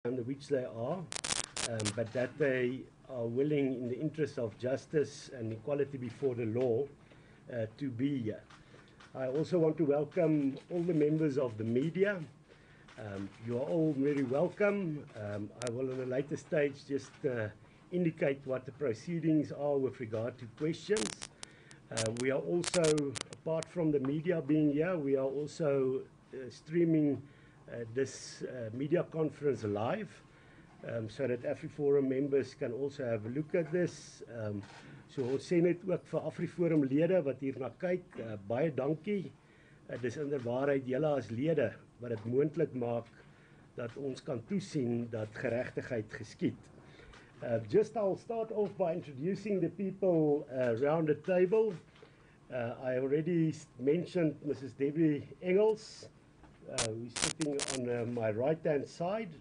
under which they are, but that they are willing, in the interest of justice and equality before the law, to be here. I also want to welcome all the members of the media. You are all very welcome. I will, at a later stage, just indicate what the proceedings are with regard to questions. We are also, apart from the media being here, we are also streaming this media conference live, so that AfriForum members can also have a look at this. So ons sê net ook vir AfriForum lede wat hier na kyk, baie dankie. Dis inderwaarheid julle as lede wat dit moontlik maak dat ons kan toesien dat geregtigheid geskied. I'll start off by introducing the people around the table. I already mentioned Mrs. Adv Engels, who's sitting on my right-hand side.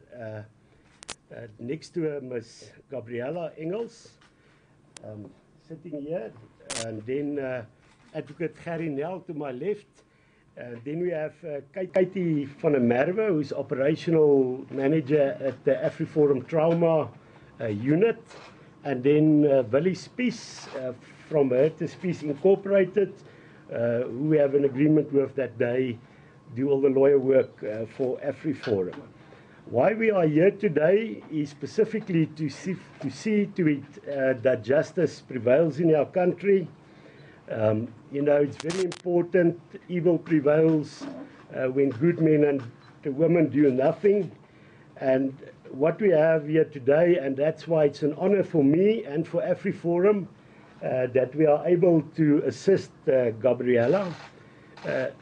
Next to her, Ms. Gabriella Engels, sitting here. And then Adv Gerrie Nel to my left. Then we have Katie van der Merwe, who's operational manager at the AfriForum Trauma unit. And then Willie Spies from her to Spies Incorporated, who we have an agreement with that they do all the lawyer work for AfriForum. Why we are here today is specifically to see to it that justice prevails in our country. You know, it's very important. Evil prevails when good men and women do nothing. And what we have here today, and that's why it's an honor for me and for AfriForum that we are able to assist Gabriela.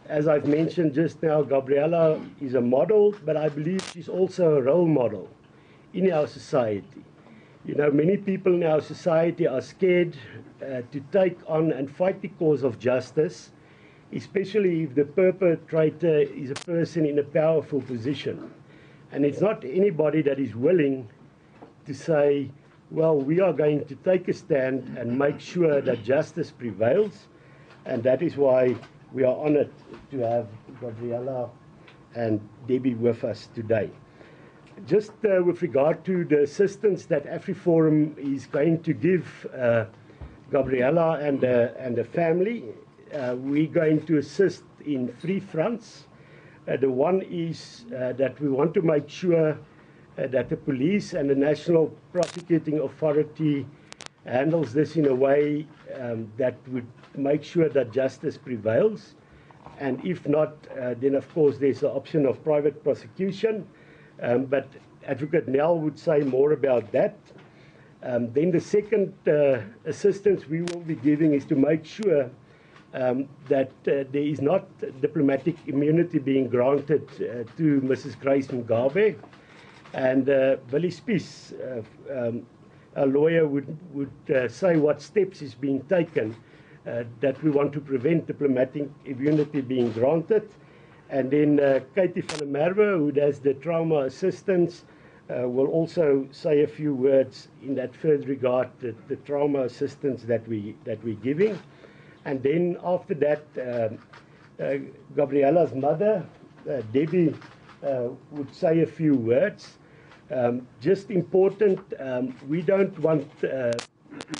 As I've mentioned just now, Gabriela is a model, but I believe she's also a role model in our society. You know, many people in our society are scared to take on and fight the cause of justice, especially if the perpetrator is a person in a powerful position. And it's not anybody that is willing to say, well, we are going to take a stand and make sure that justice prevails. And that is why we are honored to have Gabriela and Debbie with us today. Just with regard to the assistance that AfriForum is going to give Gabriela and the family, we're going to assist in 3 fronts. The one is that we want to make sure that the police and the National Prosecuting Authority handles this in a way that would make sure that justice prevails. And if not, then of course there's the option of private prosecution. But Advocate Nel would say more about that. Then the second assistance we will be giving is to make sure that there is not diplomatic immunity being granted to Mrs. Grace Mugabe. And Willie Spies, a lawyer, would say what steps is being taken that we want to prevent diplomatic immunity being granted. And then Katie van der Merwe, who does the trauma assistance, will also say a few words in that first regard, the trauma assistance that we're giving. And then after that, Gabriela's mother, Debbie, would say a few words. Just important, we don't want, in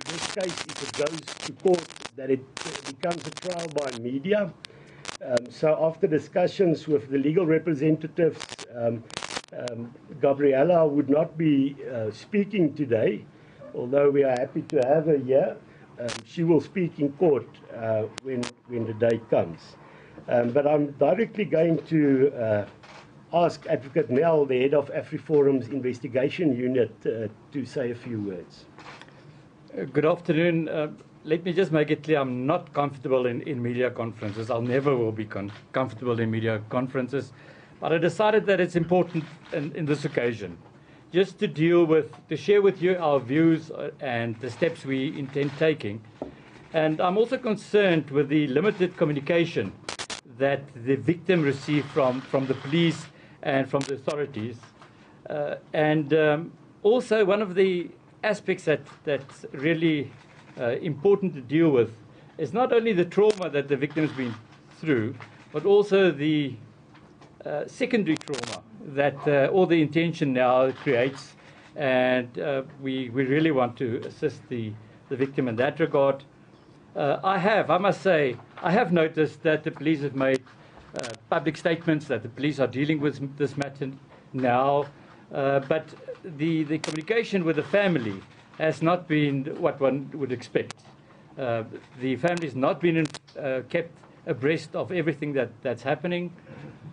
this case, if it goes to court, that it becomes a trial by media. So after discussions with the legal representatives, Gabriela would not be speaking today, although we are happy to have her here. She will speak in court when the day comes. But I'm directly going to ask Advocate Nel, the head of AfriForum's investigation unit, to say a few words. Good afternoon. Let me just make it clear, I'm not comfortable in media conferences. I'll never will be comfortable in media conferences. But I decided that it's important in this occasion just to share with you our views and the steps we intend taking. And I'm also concerned with the limited communication that the victim received from the police and from the authorities. Also one of the aspects that's really important to deal with is not only the trauma that the victim's been through, but also the secondary trauma that all the intention now creates, and we really want to assist the victim in that regard. I must say, I have noticed that the police have made public statements that the police are dealing with this matter now, but the communication with the family has not been what one would expect. The family has not been kept abreast of everything that's happening.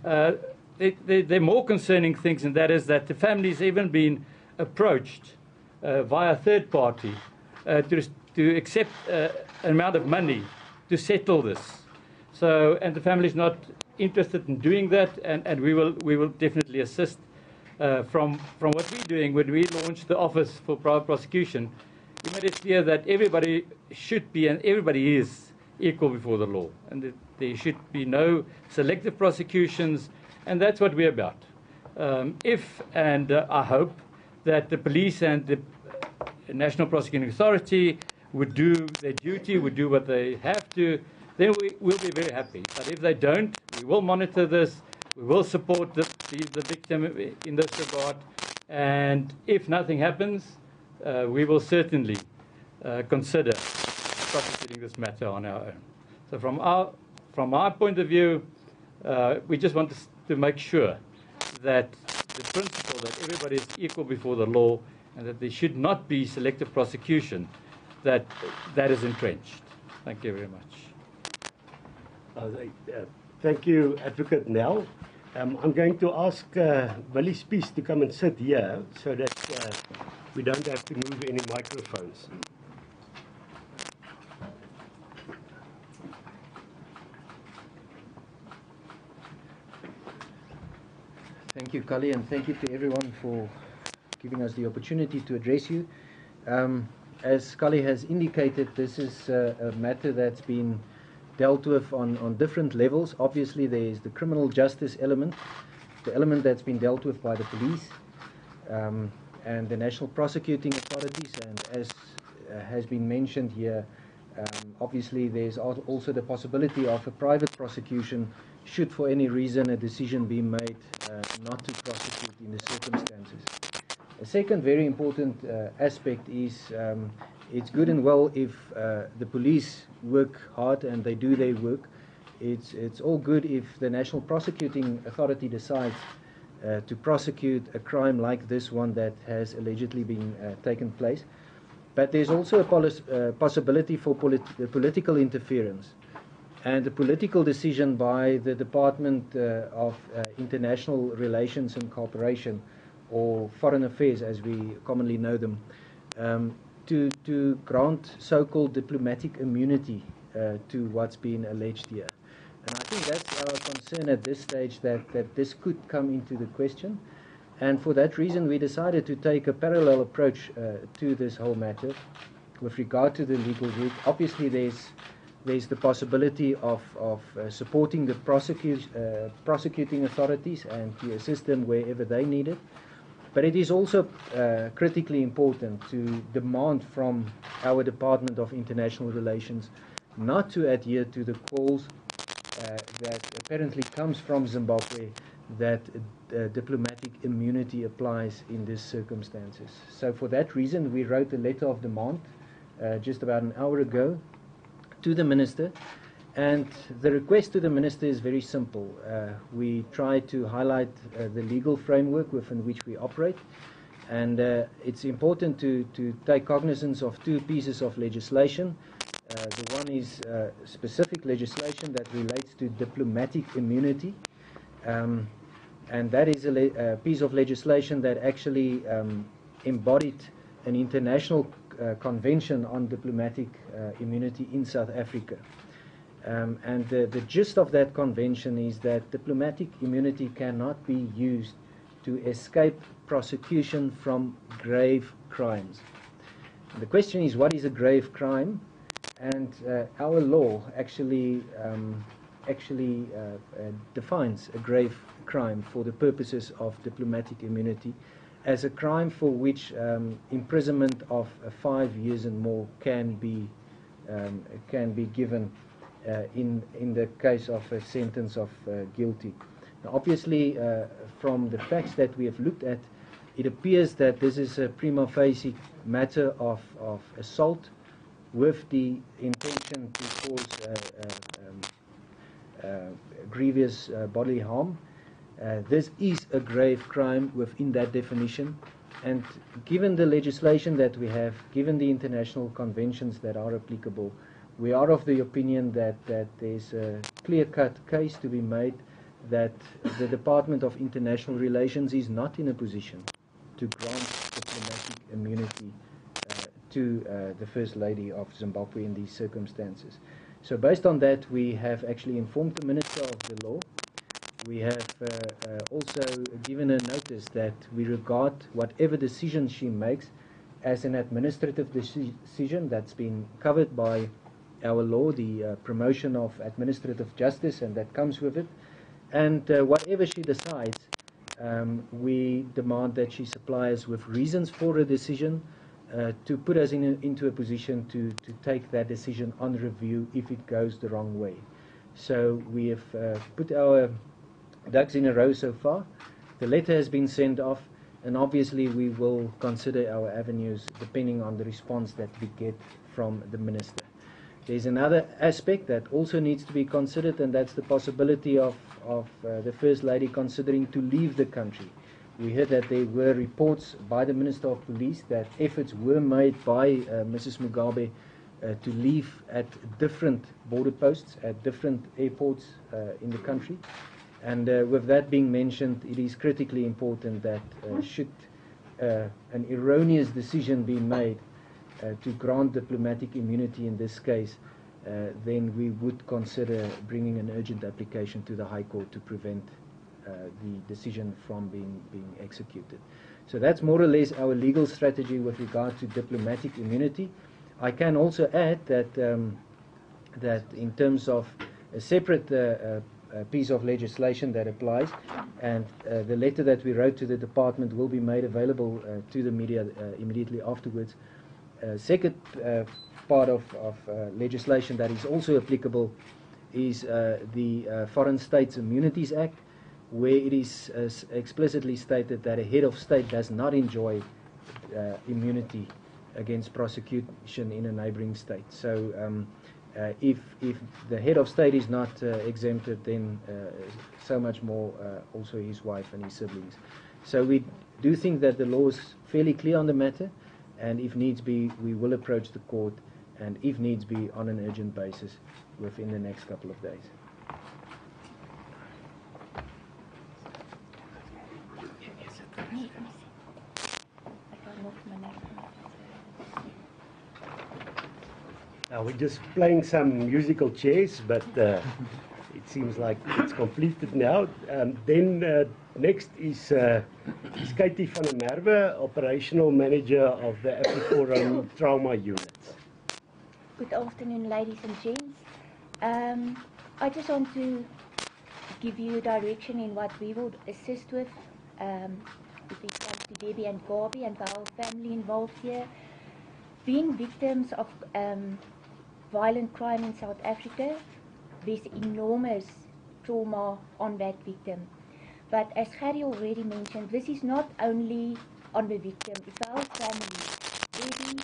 There are more concerning things, and that is that the family has even been approached via a third party to accept an amount of money to settle this. So, and the family is not interested in doing that, and we will definitely assist. From what we're doing, when we launched the Office for Prosecution, we made it clear that everybody should be, and everybody is, equal before the law, and that there should be no selective prosecutions, and that's what we're about. I hope that the police and the National Prosecuting Authority would do their duty, would do what they have to, then we'll be very happy. But if they don't, we will monitor this, we will support the victim in this regard, and if nothing happens, we will certainly consider prosecuting this matter on our own. So from our point of view, we just want to make sure that the principle that everybody is equal before the law and that there should not be selective prosecution, that is entrenched. Thank you very much. Thank you, Advocate Nel. I'm going to ask Willie Spies to come and sit here so that we don't have to move any microphones. Thank you, Kali, and thank you to everyone for giving us the opportunity to address you. As Kali has indicated, this is a matter that's been dealt with on different levels. Obviously, there is the criminal justice element, the element that's been dealt with by the police and the National Prosecuting Authorities, and as has been mentioned here, obviously there's also the possibility of a private prosecution should for any reason a decision be made not to prosecute in the circumstances. A second very important aspect is it's good and well if the police work hard and they do their work. It's all good if the National Prosecuting Authority decides to prosecute a crime like this one that has allegedly been taken place. But there's also a possibility for political interference and a political decision by the Department of International Relations and Cooperation, or Foreign Affairs as we commonly know them, to grant so-called diplomatic immunity to what's been alleged here. And I think that's our concern at this stage, that this could come into the question. And for that reason, we decided to take a parallel approach to this whole matter with regard to the legal route. Obviously, there's the possibility of supporting the prosecuting authorities and to assist them wherever they need it. But it is also critically important to demand from our Department of International Relations not to adhere to the calls that apparently comes from Zimbabwe that diplomatic immunity applies in these circumstances. So for that reason, we wrote a letter of demand just about an hour ago to the Minister. And the request to the Minister is very simple. We try to highlight the legal framework within which we operate. And it's important to take cognizance of two pieces of legislation. The one is specific legislation that relates to diplomatic immunity. And that is a piece of legislation that actually embodied an international convention on diplomatic immunity in South Africa. And the gist of that convention is that diplomatic immunity cannot be used to escape prosecution from grave crimes. And the question is, what is a grave crime? And our law actually defines a grave crime for the purposes of diplomatic immunity as a crime for which imprisonment of 5 years and more can be given in the case of a sentence of guilty. Now, obviously, from the facts that we have looked at, it appears that this is a prima facie matter of assault with the intention to cause grievous bodily harm. This is a grave crime within that definition, and given the legislation that we have, given the international conventions that are applicable, we are of the opinion that there's a clear-cut case to be made that the Department of International Relations is not in a position to grant diplomatic immunity to the First Lady of Zimbabwe in these circumstances. So based on that, we have actually informed the Minister of the Law. We have also given her notice that we regard whatever decision she makes as an administrative decision that's been covered by our law, the promotion of administrative justice, and that comes with it. And whatever she decides, we demand that she supply us with reasons for a decision to put us into a position to take that decision on review if it goes the wrong way. So we have put our ducks in a row so far. The letter has been sent off, and obviously we will consider our avenues depending on the response that we get from the Minister. There's another aspect that also needs to be considered, and that's the possibility of the First Lady considering to leave the country. We heard that there were reports by the Minister of Police that efforts were made by Mrs. Mugabe to leave at different border posts, at different airports in the country. And with that being mentioned, it is critically important that should an erroneous decision be made to grant diplomatic immunity in this case, then we would consider bringing an urgent application to the High Court to prevent the decision from being executed. So that's more or less our legal strategy with regard to diplomatic immunity. I can also add that that in terms of a separate piece of legislation that applies, and the letter that we wrote to the department will be made available to the media immediately afterwards. Second part of legislation that is also applicable is the Foreign States Immunities Act, where it is explicitly stated that a head of state does not enjoy immunity against prosecution in a neighboring state. So if the head of state is not exempted, then so much more also his wife and his siblings. So we do think that the law is fairly clear on the matter, and if needs be, we will approach the court, and if needs be, on an urgent basis within the next couple of days. Now we're just playing some musical chairs, but it seems like it's completed now. Then next is Katie van der Merwe, Operational Manager of the AfriForum Trauma Units. Good afternoon, ladies and gents. I just want to give you direction in what we will assist with respect to Debbie and Gabi and the whole family involved here. Being victims of violent crime in South Africa, there's enormous trauma on that victim. But as Gerrie already mentioned, this is not only on the victim, it's the whole family. Debbie,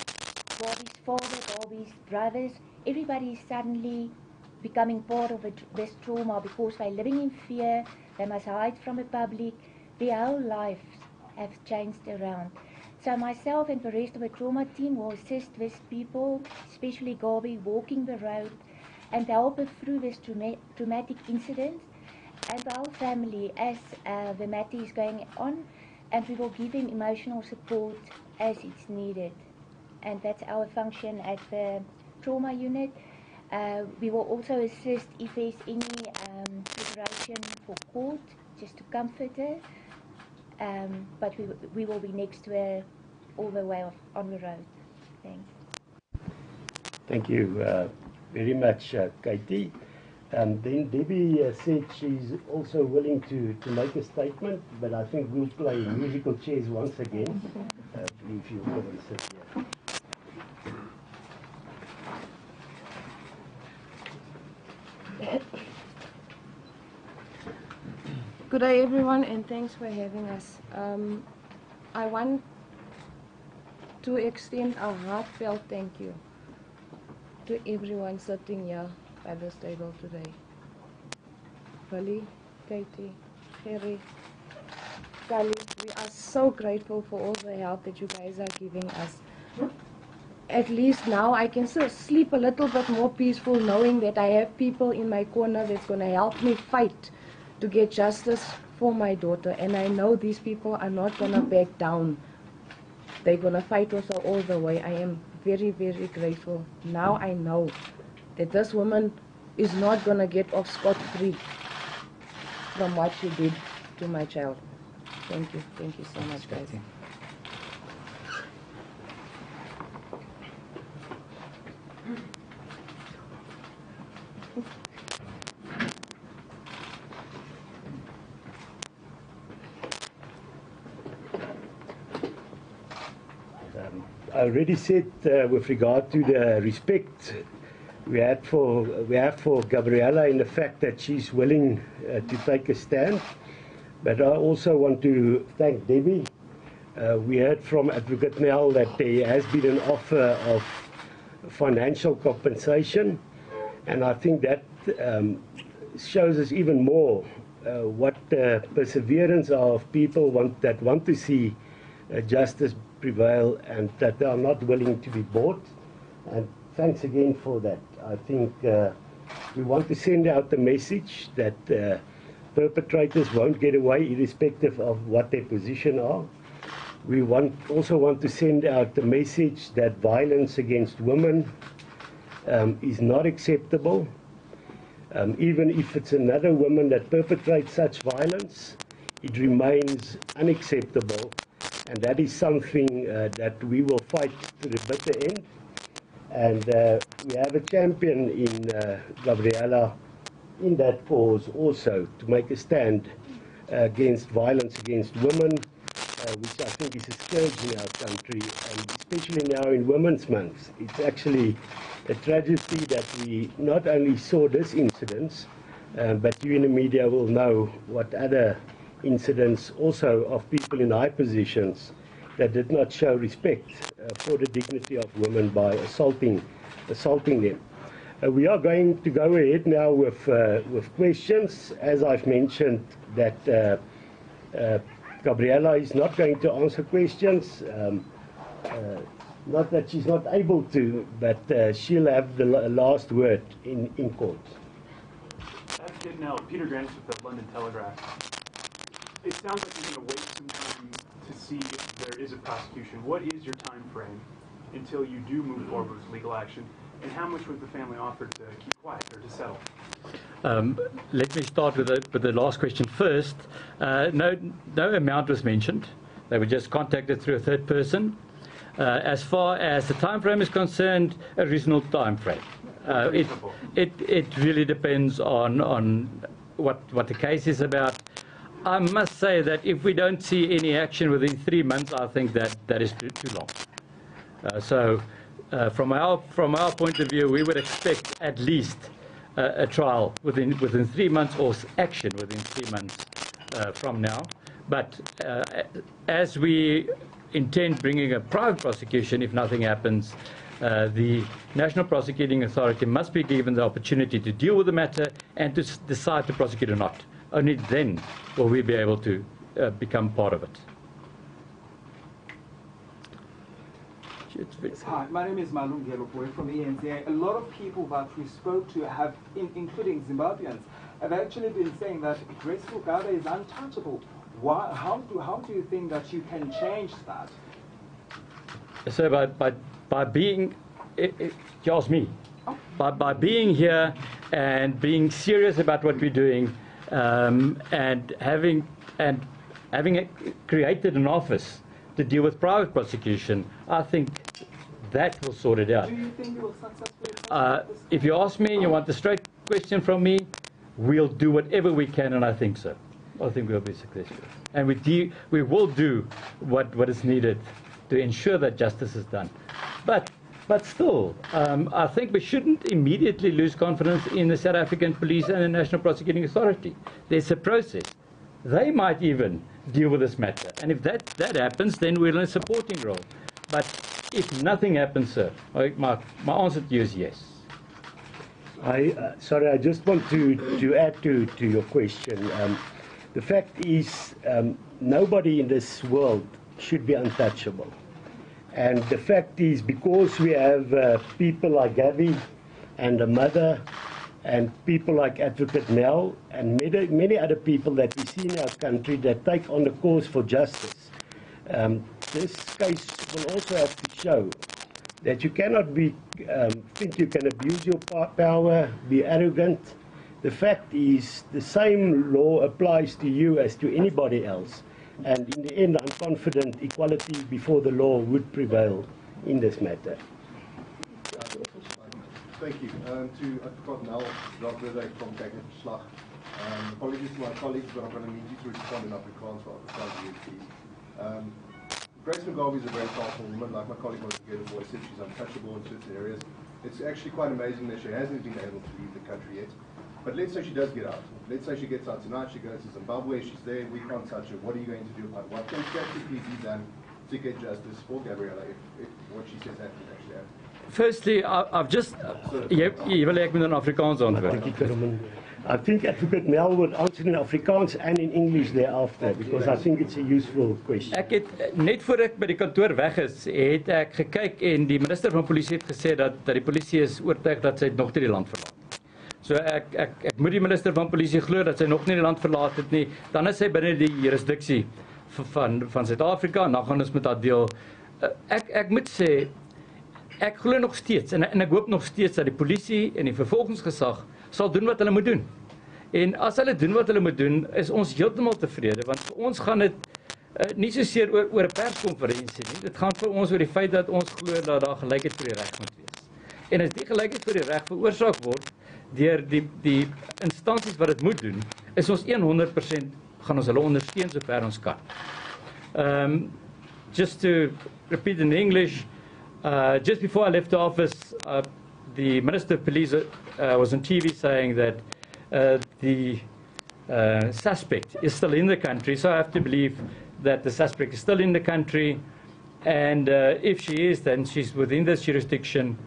Gabi's father, Gabi's brothers, everybody is suddenly becoming part of this trauma because they're living in fear, they must hide from the public, their whole lives have changed around. So myself and the rest of the trauma team will assist these people, especially Gabi, walking the road and help her through this traumatic incident, and our family as the matter is going on, and we will give him emotional support as it's needed. And that's our function at the trauma unit. We will also assist if there's any preparation for court, just to comfort her. But we will be next to her all the way on the road. Thanks. Thank you very much, Katie. Then Debbie said she's also willing to make a statement, but I think we'll play musical chairs once again. If you will sit here. Good day, everyone, and thanks for having us. I want to extend a heartfelt thank you to everyone sitting here by this table today. Billy, Katie, Gerrie, Kali, we are so grateful for all the help that you guys are giving us. At least now I can still sleep a little bit more peaceful knowing that I have people in my corner that's going to help me fight to get justice for my daughter. And I know these people are not going to back down. They're going to fight us all the way. I am very, very grateful. Now I know that this woman is not going to get off scot-free from what she did to my child. Thank you. Thank you so much, guys. I already said with regard to the respect we have for Gabriella in the fact that she's willing to take a stand. But I also want to thank Debbie. We heard from Adv Gerrie Nel that there has been an offer of financial compensation, and I think that shows us even more what the perseverance of people that want to see justice prevail and that they are not willing to be bought. And thanks again for that. I think we want to send out the message that perpetrators won't get away irrespective of what their position are. We also want to send out the message that violence against women is not acceptable. Even if it's another woman that perpetrates such violence, it remains unacceptable. And that is something that we will fight to the bitter end. And we have a champion in Gabriela in that cause also to make a stand against violence against women, which I think is a scourge in our country, and especially now in Women's Month. It's actually a tragedy that we not only saw this incident, but you in the media will know what other incidents also of people in high positions that did not show respect for the dignity of women by assaulting them. We are going to go ahead now with questions. As I've mentioned, that Gabriella is not going to answer questions. Not that she's not able to, but she'll have the last word in court. Adv Gerrie Nel, Peter Grant with the London Telegraph. It sounds like you're going to wait some time to see if there is a prosecution. What is your time frame until you do move forward with legal action? And how much was the family offered to keep quiet or to settle? Let me start with the last question first. No amount was mentioned. They were just contacted through a third person. As far as the time frame is concerned, a reasonable time frame. It really depends on what the case is about. I must say that if we don't see any action within 3 months, I think that is too long. From our point of view, we would expect at least a trial within 3 months or action within 3 months from now. But as we intend bringing a private prosecution, if nothing happens, the National Prosecuting Authority must be given the opportunity to deal with the matter and to decide to prosecute or not. Only then will we be able to become part of it. Hi, my name is Malum Gelopwe from ENZ. A lot of people that we spoke to have, including Zimbabweans, have actually been saying that Grace Mugabe is untouchable. How do you think that you can change that? So by being, you ask me, by being here and being serious about what we're doing, and having created an office to deal with private prosecution, I think that will sort it out. Do you think you will successfully? If you ask me and you want a straight question from me, we'll do whatever we can, and I think so. I think we'll be successful. And we will do what is needed to ensure that justice is done. But still, I think we shouldn't immediately lose confidence in the South African Police and the National Prosecuting Authority. There's a process. they might even deal with this matter. And if that happens, then we're in a supporting role. But if nothing happens, sir, my answer to you is yes. Sorry, I just want to add to your question. The fact is, nobody in this world should be untouchable. And the fact is, because we have people like Gabby and a mother, and people like Adv Nel, and many other people that we see in our country that take on the cause for justice, this case will also have to show that you cannot think you can abuse your power, be arrogant. The fact is, the same law applies to you as to anybody else. And in the end, I'm confident equality before the law would prevail in this matter. Thank you. To Adv Nel, Gabriela from Verslag. Apologies to my colleagues, but I'm going to need you to respond in Afrikaans for Afrikaans, please. Grace Mugabe is a very powerful woman. Like my colleague was together voice said, she's untouchable in certain areas. It's actually quite amazing that she hasn't been able to leave the country yet. But let's say she does get out. Let's say she gets out tonight, she goes to Zimbabwe, she's there, we can't touch her. What are you going to do about it? What can practically be done to get justice for Gabriela if what she says happens actually happens? Firstly, I've just... Jy wil ek moet in Afrikaans antwoord. I think Adv Nel would answer in Afrikaans and in English thereafter, because I think it's a useful question. Ek het net voor ek by die kantoor weg is, het ek gekyk en die minister van polisie het gesê dat die polisie is oortuig dat sy nog nie die land verlaat. So ek moet die minister van polisie glo dat sy nog nie die land verlaat het nie. Dan is sy binne die jurisdiksie van Suid-Afrika en dan gaan ons met haar deel. Ek moet sê, ek glo nog steeds en ek hoop nog steeds dat die polisie en die vervolgingsgesag sal doen wat hulle moet doen. En as hulle doen wat hulle moet doen, is ons heeltemal tevrede, want vir ons gaan dit nie soseer oor 'n perskonferensie nie. Dit gaan vir ons oor die feit dat ons glo dat daar gelykheid vir die reg moet wees. En as die gelykheid vir die reg veroorsaak word deur die instansies wat dit moet doen, is ons 100% gaan ons hulle ondersteun sover ons kan. Just to repeat in English, just before I left the office, the Minister of Police was on TV saying that the suspect is still in the country, so I have to believe that the suspect is still in the country, and if she is, then she's within this jurisdiction.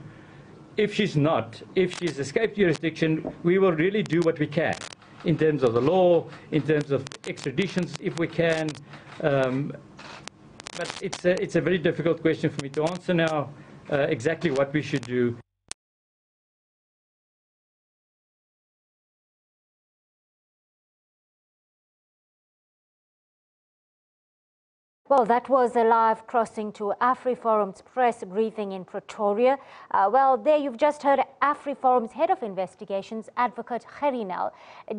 If she's not, if she's escaped jurisdiction, we will really do what we can in terms of the law, in terms of extraditions, if we can. But it's a very difficult question for me to answer now, exactly what we should do. Well, that was a live crossing to AfriForum's press briefing in Pretoria. Well, there you've just heard AfriForum's head of investigations, Adv Gerrie Nel,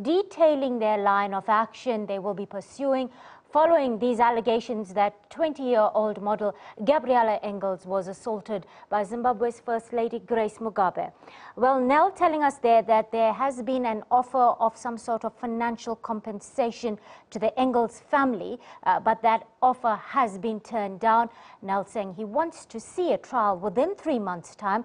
detailing their line of action they will be pursuing following these allegations that 20-year-old model Gabriella Engels was assaulted by Zimbabwe's First Lady Grace Mugabe. Well, Nel telling us there that there has been an offer of some sort of financial compensation to the Engels family, but that offer has been turned down. Nel saying he wants to see a trial within 3 months' time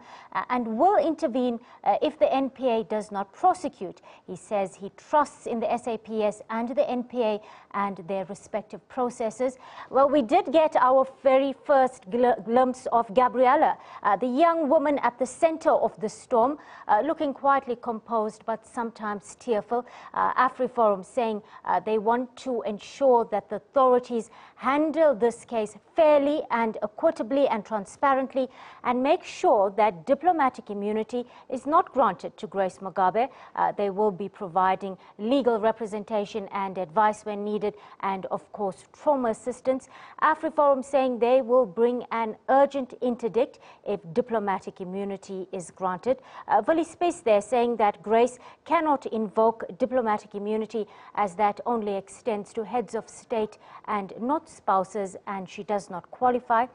and will intervene if the NPA does not prosecute. He says he trusts in the SAPS and the NPA and their respective processes. Well, we did get our very first glimpse of Gabriela, the young woman at the center of the storm, looking quietly composed but sometimes tearful. AfriForum saying they want to ensure that the authorities handle this case fairly and equitably and transparently and make sure that diplomatic immunity is not granted to Grace Mugabe. They will be providing legal representation and advice when needed and, of course, trauma assistance. AfriForum saying they will bring an urgent interdict if diplomatic immunity is granted. Willie Space there saying that Grace cannot invoke diplomatic immunity as that only extends to heads of state and not spouses, and she does not qualify.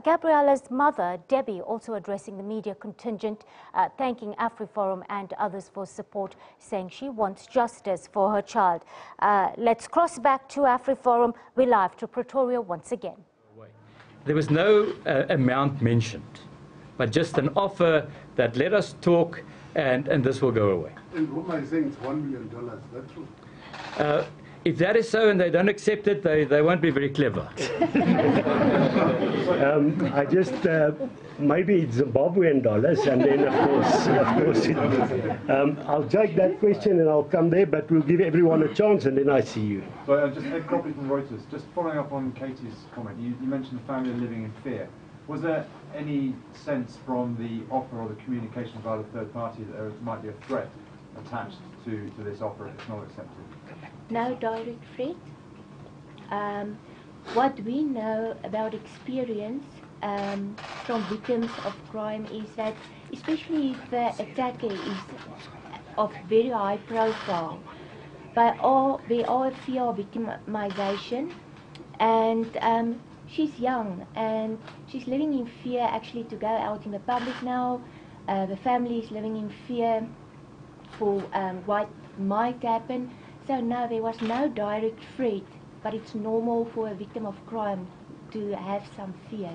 Gabriela's mother, Debbie, also addressing the media contingent, thanking AfriForum and others for support, saying she wants justice for her child. Let's cross back to AfriForum. We're live to Pretoria once again. There was no amount mentioned, but just an offer that let us talk and this will go away. And what am I saying? It's $1 million. That's true. if that is so and they don't accept it, they won't be very clever. I just maybe it's Zimbabwean dollars, and then of course, I'll take that question and I'll come there. But we'll give everyone a chance, and then I see you. So just Ed Cropley from Reuters. Just following up on Katie's comment, you mentioned the family living in fear. Was there any sense from the offer or the communication by the third party that there might be a threat attached to this offer if it's not accepted? No direct threat. What we know about experience from victims of crime is that, especially if the attacker is of very high profile, there are a fear of victimization, and she's young and she's living in fear actually to go out in the public now. The family is living in fear for what might happen. So no, there was no direct threat, but it's normal for a victim of crime to have some fear.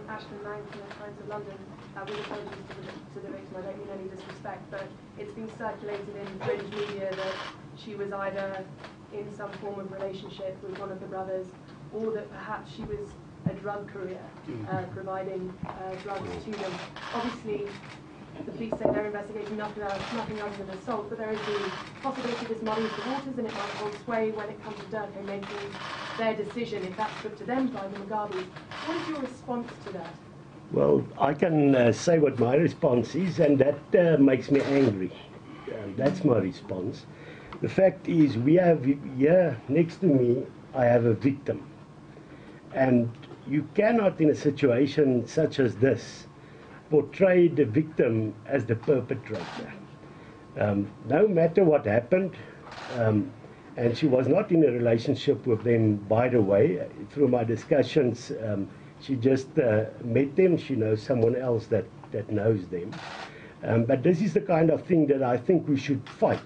Ashton Lang from the Times of London. With apologies to the victim, I don't mean any disrespect, but it's been circulated in British media that she was either in some form of relationship with one of the brothers, or that perhaps she was a drug courier, providing drugs to them. Obviously, the police say they're investigating nothing other than assault, but there is the possibility this muddies the waters and it might hold sway when it comes to Durko making their decision, if that's put to them by the Mugabes. What is your response to that? Well, I can say what my response is, and that makes me angry. That's my response. The fact is, we have here next to me, I have a victim. And you cannot, in a situation such as this, portray the victim as the perpetrator. No matter what happened, and she was not in a relationship with them, by the way. Through my discussions, she just met them. She knows someone else that knows them. But this is the kind of thing that I think we should fight.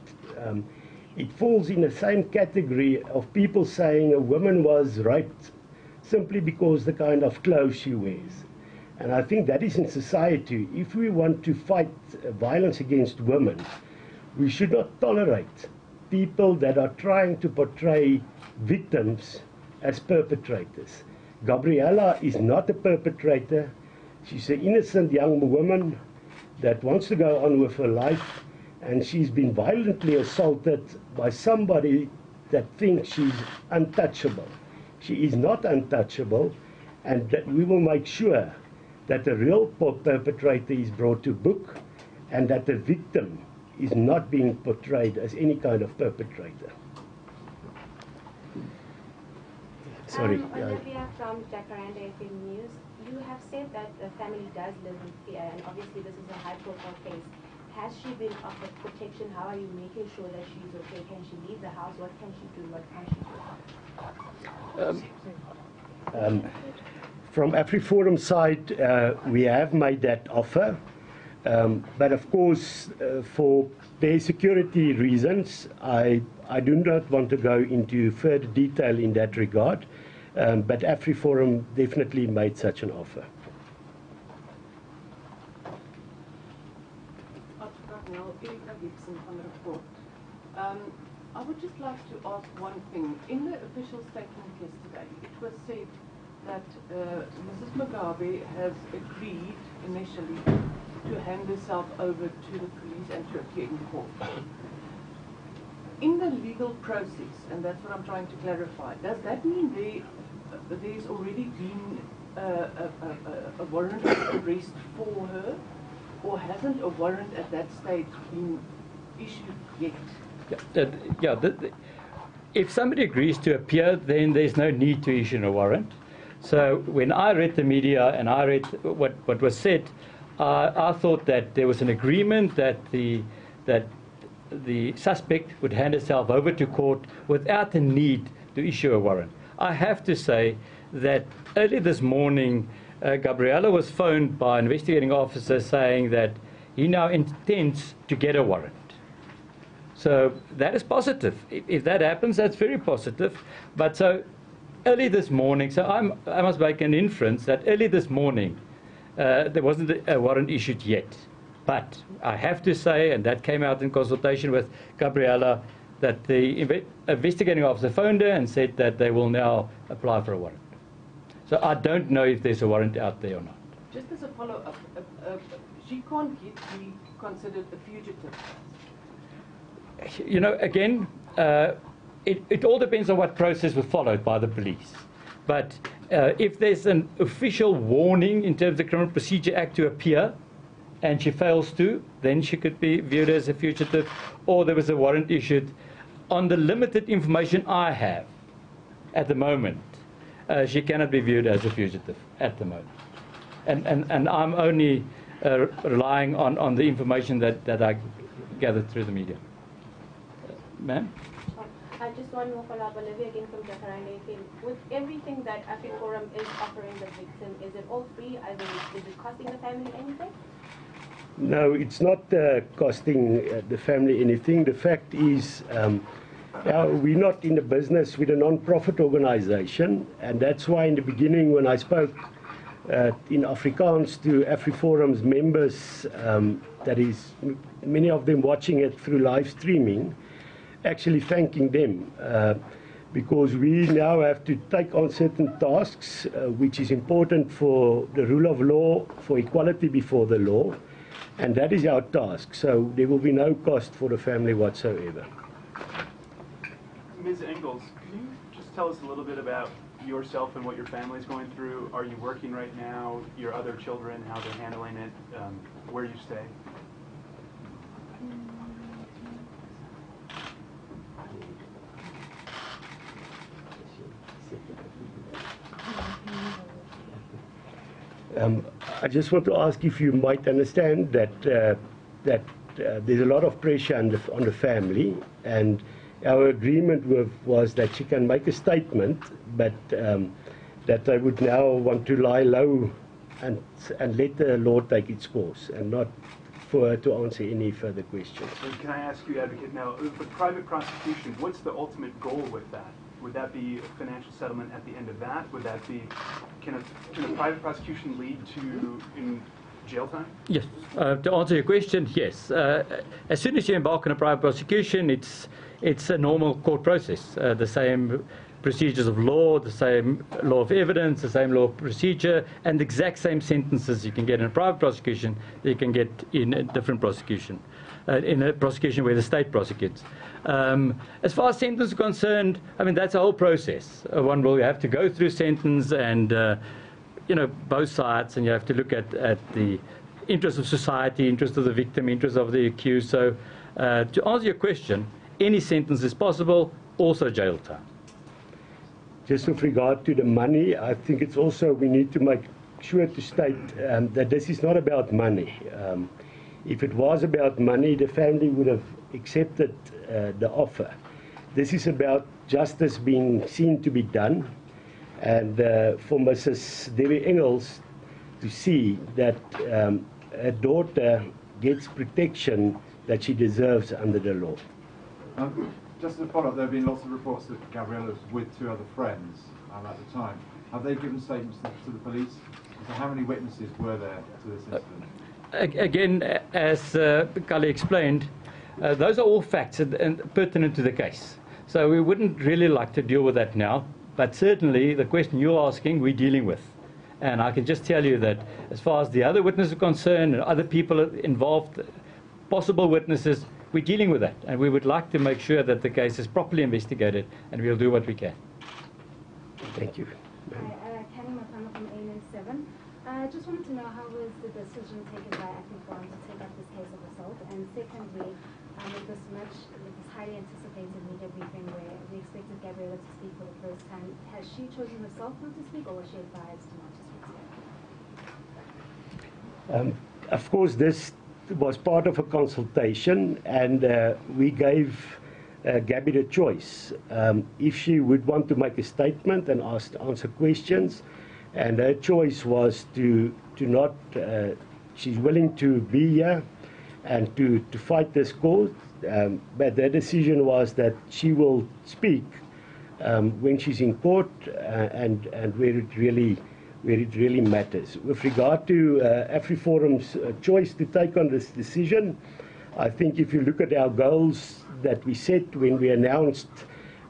It falls in the same category of people saying a woman was raped simply because the kind of clothes she wears. And I think that is in society. If we want to fight violence against women, we should not tolerate people that are trying to portray victims as perpetrators. Gabriela is not a perpetrator. She's an innocent young woman that wants to go on with her life, and she's been violently assaulted by somebody that thinks she's untouchable. She is not untouchable, and that we will make sure that the real perpetrator is brought to book, and that the victim is not being portrayed as any kind of perpetrator. Sorry. Olivia from Jacaranda FM News. You have said that the family does live in fear, and obviously this is a high-profile case. Has she been offered protection? How are you making sure that she's okay? Can she leave the house? What can she do? What can't she do? From AfriForum side, we have made that offer. But of course, for their security reasons, I do not want to go into further detail in that regard. But AfriForum definitely made such an offer. I would just like to ask one thing. In the official statement yesterday, it was said that Mrs. Mugabe has agreed initially to hand herself over to the police and to appear in court. In the legal process, and that's what I'm trying to clarify, does that mean there's already been a warrant of arrest for her, or hasn't a warrant at that stage been issued yet? If somebody agrees to appear, then there's no need to issue a warrant. So when I read the media and I read what was said, I thought that there was an agreement that the suspect would hand herself over to court without the need to issue a warrant. I have to say that early this morning, Gabriela was phoned by an investigating officer saying that he now intends to get a warrant. So that is positive. If that happens, that's very positive. But so early this morning, so I must make an inference that early this morning, there wasn't a warrant issued yet. But I have to say, and that came out in consultation with Gabriela, that the investigating officer phoned her and said that they will now apply for a warrant. So I don't know if there's a warrant out there or not. Just as a follow-up, she can't be considered a fugitive. You know, again, it all depends on what process was followed by the police. But if there's an official warning in terms of the Criminal Procedure Act to appear, and she fails to, then she could be viewed as a fugitive, or there was a warrant issued. On the limited information I have at the moment, she cannot be viewed as a fugitive at the moment. And I'm only relying on the information that I gathered through the media. Ma'am? Just one more follow-up, Olivia again from Gabriela Engels. With everything that AfriForum is offering the victim, is it all free? Is it costing the family anything? No, it's not costing the family anything. The fact is, we're not in the business with a non-profit organization, and that's why in the beginning when I spoke in Afrikaans to AfriForum's members, that is many of them watching it through live streaming, actually thanking them because we now have to take on certain tasks which is important for the rule of law, for equality before the law, and that is our task. So there will be no cost for the family whatsoever. Ms. Engels, can you just tell us a little bit about yourself and what your family is going through? Are you working right now? Your other children, how they're handling it? Where you stay? I just want to ask if you might understand that there's a lot of pressure on the family, and our agreement was that she can make a statement, but that I would now want to lie low and let the law take its course, and not for her to answer any further questions. And can I ask you, Advocate Nel, the private prosecution, what's the ultimate goal with that? Would that be a financial settlement at the end of that? Would that be, can a private prosecution lead to in jail time? Yes. To answer your question, yes. As soon as you embark on a private prosecution, it's a normal court process. The same procedures of law, the same law of evidence, the same law of procedure, and the exact same sentences you can get in a private prosecution that you can get in a different prosecution, in a prosecution where the state prosecutes. As far as sentence is concerned, I mean, that's a whole process. One will have to go through sentence and, you know, both sides, and you have to look at the interest of society, interest of the victim, interest of the accused. So to answer your question, any sentence is possible, also jail time. Just with regard to the money, I think it's also, we need to make sure to state that this is not about money. If it was about money, the family would have accepted the offer. This is about justice being seen to be done, and for Mrs. Gerrie Engels to see that her daughter gets protection that she deserves under the law. Just to follow up, there have been lots of reports that Gabriella was with two other friends at the time. Have they given statements to the police? So how many witnesses were there to this incident? Again, as Kali explained, those are all facts and pertinent to the case. So we wouldn't really like to deal with that now, but certainly the question you're asking, we're dealing with. And I can just tell you that as far as the other witnesses are concerned and other people involved, possible witnesses, we're dealing with that. And we would like to make sure that the case is properly investigated, and we'll do what we can. Thank you. I just wanted to know, how was the decision taken by AfriForum to take up this case of assault? And secondly, with this highly anticipated media briefing where we expected Gabriella to speak for the first time, has she chosen herself not to speak, or was she advised not to speak? Of course, this was part of a consultation, and we gave Gabby the choice. If she would want to make a statement and answer questions, and her choice was to not, she's willing to be here and to fight this cause, but their decision was that she will speak when she's in court and where it really matters. With regard to AfriForum's choice to take on this decision, I think if you look at our goals, that we set when we announced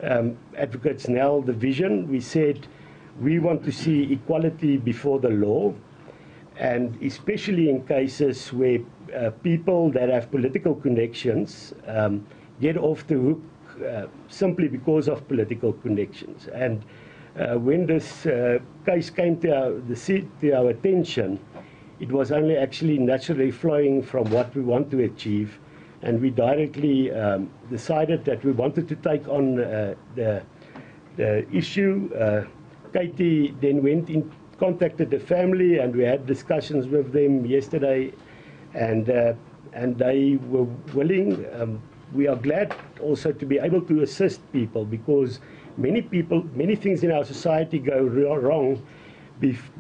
Advocate Nel the vision. We said we want to see equality before the law, and especially in cases where people that have political connections get off the hook simply because of political connections. And when this case came to our attention, it was only actually naturally flowing from what we want to achieve, and we directly decided that we wanted to take on the issue. Katie then went in, contacted the family, and we had discussions with them yesterday, and they were willing. We are glad also to be able to assist people, because many things in our society go wrong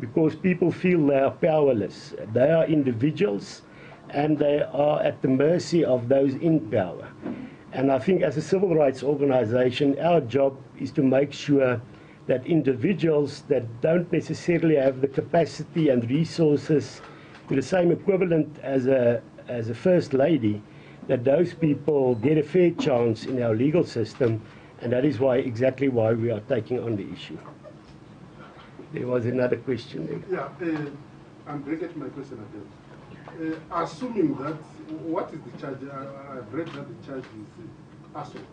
because people feel they are powerless. They are individuals, and they are at the mercy of those in power. And I think as a civil rights organization, our job is to make sure that individuals that don't necessarily have the capacity and resources to the same equivalent as a first lady, that those people get a fair chance in our legal system, and that is exactly why we are taking on the issue. There was another question there. Yeah, I'm bringing my question again. Assuming that, what is the charge? I've read that the charge is assault.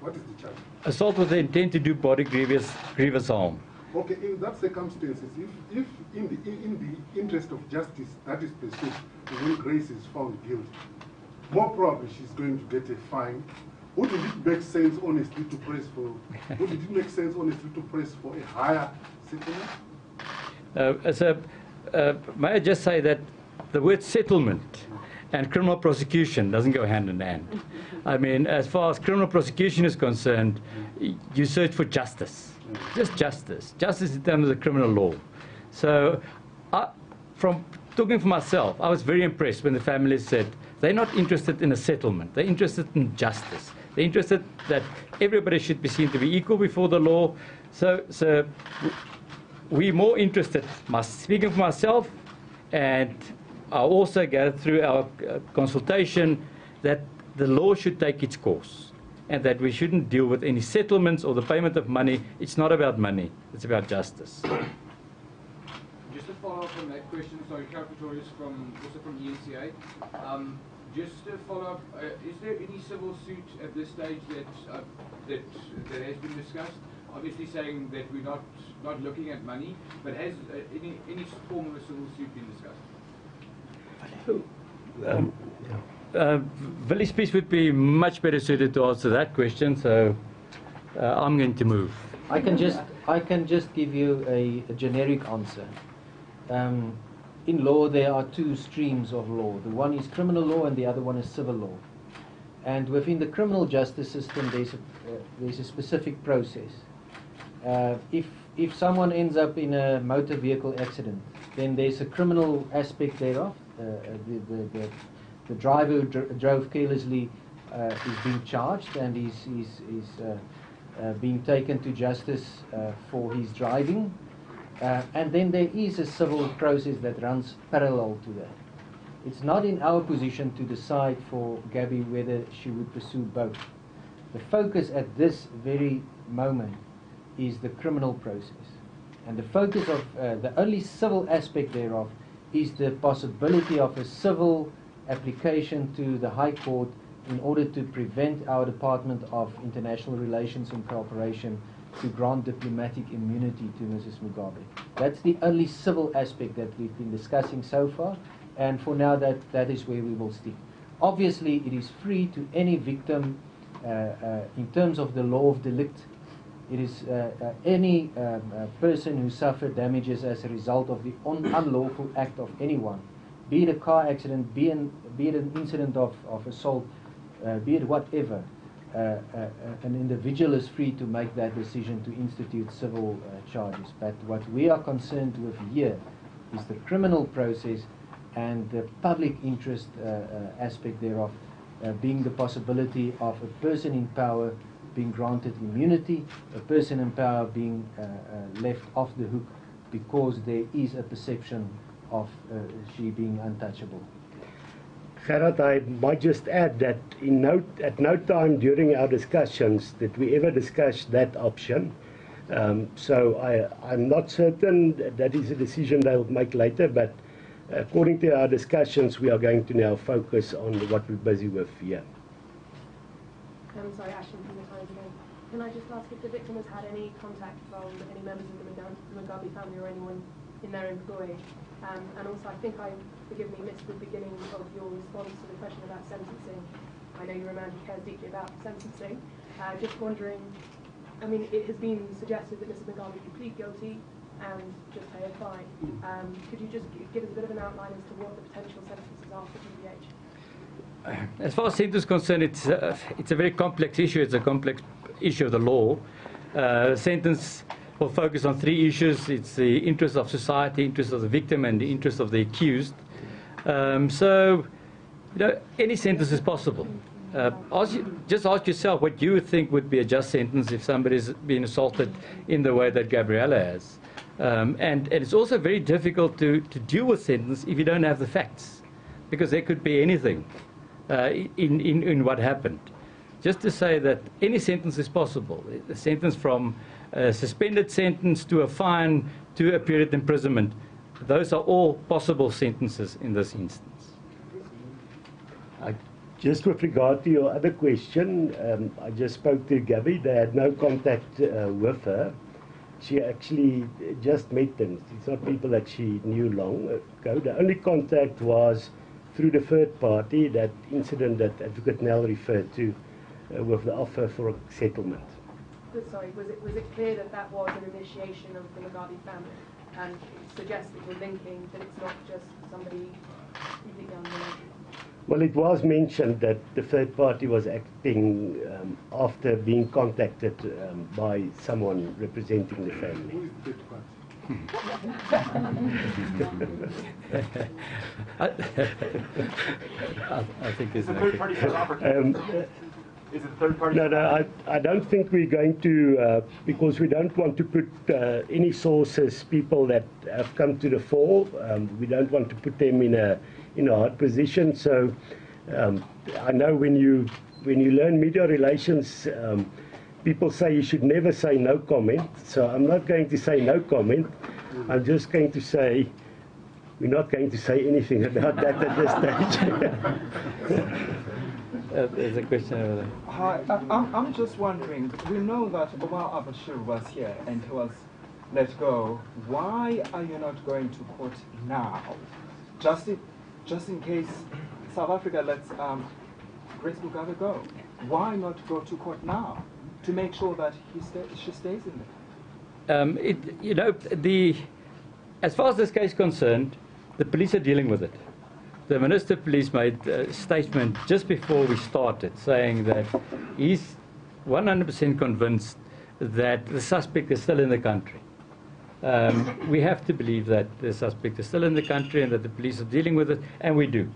What is the charge? Assault with the intent to do body grievous harm. Okay, in that circumstances, if in the interest of justice that is pursued, when Grace is found guilty, more probably she's going to get a fine. Wouldn't it make sense, honestly, to press for? Wouldn't it make sense, honestly, to press for a higher settlement? May I just say that the word settlement and criminal prosecution doesn't go hand in hand. I mean, as far as criminal prosecution is concerned, you search for justice, just justice in terms of the criminal law. So, from talking for myself, I was very impressed when the family said they're not interested in a settlement, they're interested in justice. They're interested that everybody should be seen to be equal before the law. So we're more interested, speaking for myself, and I also gathered through our consultation that the law should take its course, and that we shouldn't deal with any settlements or the payment of money. It's not about money, it's about justice. Just to follow up on that question, sorry, also from ENCA. Just to follow up, is there any civil suit at this stage that has been discussed? Obviously saying that we're not looking at money, but has any form of a civil suit been discussed? Willie Spies would be much better suited to answer that question, so I'm going to move. I can just give you a generic answer. In law, there are two streams of law. The one is criminal law, and the other one is civil law. And within the criminal justice system, there's a specific process. If someone ends up in a motor vehicle accident, then there's a criminal aspect thereof. The driver who drove carelessly is being charged, and is being taken to justice for his driving. And then there is a civil process that runs parallel to that. It's not in our position to decide for Gabby whether she would pursue both. The focus at this very moment is the criminal process. And the focus of the only civil aspect thereof is the possibility of a civil application to the High Court in order to prevent our Department of International Relations and Cooperation to grant diplomatic immunity to Mrs. Mugabe. That's the only civil aspect that we've been discussing so far, and for now that is where we will stick. Obviously, it is free to any victim in terms of the law of delict. It is any person who suffered damages as a result of the unlawful act of anyone, be it a car accident, be it an incident of assault, be it whatever. An individual is free to make that decision to institute civil charges. But what we are concerned with here is the criminal process and the public interest aspect thereof, being the possibility of a person in power being granted immunity, a person in power being left off the hook because there is a perception of she being untouchable. Gerard, I might just add that at no time during our discussions did we ever discuss that option. So I'm not certain that is a decision they'll make later, but according to our discussions, we are going to now focus on what we're busy with here. I'm sorry, Ashton from the Times again. Can I just ask if the victim has had any contact from any members of the Mugabe family or anyone in their employ? And also, I think forgive me, missed the beginning of your response to the question about sentencing. I know your man cares deeply about sentencing. Just wondering, I mean, it has been suggested that Mrs. Mugabe could plead guilty and just pay a fine. Could you just give us a bit of an outline as to what the potential sentences are for GBH? As far as sentence is concerned, it's a very complex issue. It's a complex issue of the law. Sentence will focus on three issues. It's the interest of society, interest of the victim, and the interest of the accused. So, any sentence is possible. Just ask yourself what you would think would be a just sentence if somebody's been assaulted in the way that Gabriella has. And it's also very difficult to deal with sentence if you don't have the facts, because there could be anything in what happened. Just to say that any sentence is possible. A sentence from a suspended sentence to a fine to a period of imprisonment. Those are all possible sentences in this instance. Just with regard to your other question, I just spoke to Gabby. They had no contact with her. She actually just met them. It's not people that she knew long ago. The only contact was through the third party, that incident that Adv Nel referred to with the offer for a settlement. Sorry, was it clear that that was an initiation of the Mugabe family, and suggests that you're linking that it's not just somebody completely unrelated? Well, it was mentioned that the third party was acting after being contacted by someone representing the family. Who is the third party? I think there's a third party has opportunity. Is it a third party? No, I don't think we're going to, because we don't want to put any sources, people that have come to the fore. We don't want to put them in a hard position. So I know when you learn media relations, people say you should never say no comment. So I'm not going to say no comment. I'm just going to say we're not going to say anything about that at this stage. There's a question over there. Hi, I'm just wondering, we know that Omar al-Bashir was here and he was let go. Why are you not going to court now? Just in case South Africa lets Grace Mugabe go. Why not go to court now to make sure that she stays in there? As far as this case is concerned, the police are dealing with it. The Minister of Police made a statement just before we started saying that he's 100% convinced that the suspect is still in the country. We have to believe that the suspect is still in the country and that the police are dealing with it, and we do.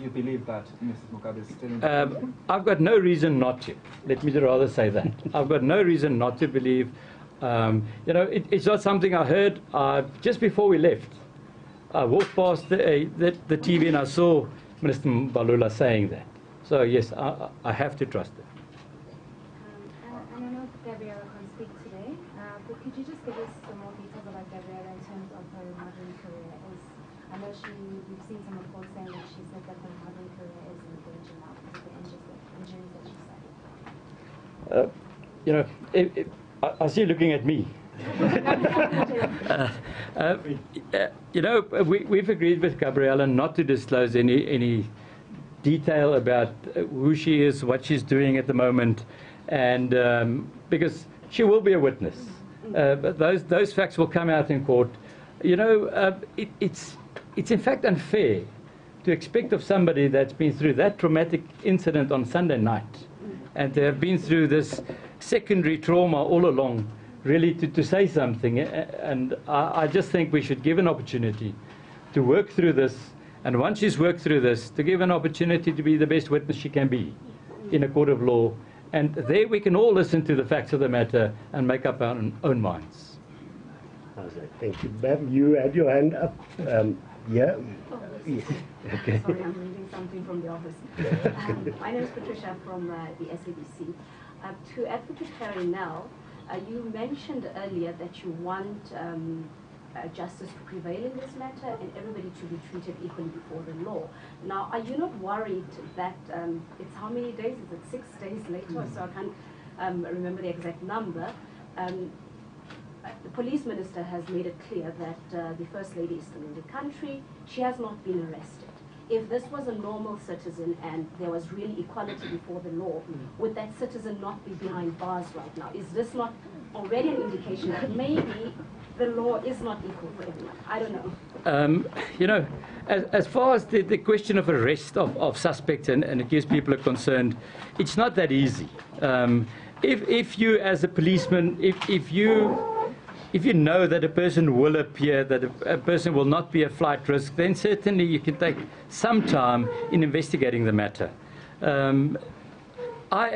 You believe that Mrs. Mugabe is still in the country? I've got no reason not to. Let me rather say that. I've got no reason not to believe. It's not something I heard just before we left. I walked past the TV and I saw Minister Mbalula saying that. So yes, I have to trust it. I don't know if Gabriella can speak today, but could you just give us some more details about Gabriella in terms of her modeling career? I know we've seen some reports saying that she said that her modeling career is in danger now because of the injuries that she suffered. I see you looking at me. We've agreed with Gabriella not to disclose any detail about who she is, what she's doing at the moment, and because she will be a witness. But those facts will come out in court. It's in fact unfair to expect of somebody that's been through that traumatic incident on Sunday night and to have been through this secondary trauma all along, really to say something. And I just think we should give an opportunity to work through this, and once she's worked through this, to give an opportunity to be the best witness she can be in a court of law. And there we can all listen to the facts of the matter and make up our own minds. How's that? Thank you. Bev, you had your hand up. Yeah? Oh, Yes. Okay. Sorry, I'm reading something from the office. My name is Patricia from the SABC. To Adv Gerrie Nel, you mentioned earlier that you want justice to prevail in this matter and everybody to be treated equally before the law. Now, are you not worried that it's how many days? Is it 6 days later? So I can't remember the exact number. The police minister has made it clear that the First Lady is still in the country. She has not been arrested. If this was a normal citizen and there was really equality before the law, would that citizen not be behind bars right now? Is this not already an indication that maybe the law is not equal for everyone? I don't know. You know, as far as the question of arrest of suspects and accused people are concerned, it's not that easy. If you, as a policeman, if you know that a person will appear, that a person will not be a flight risk, then certainly you can take some time in investigating the matter. I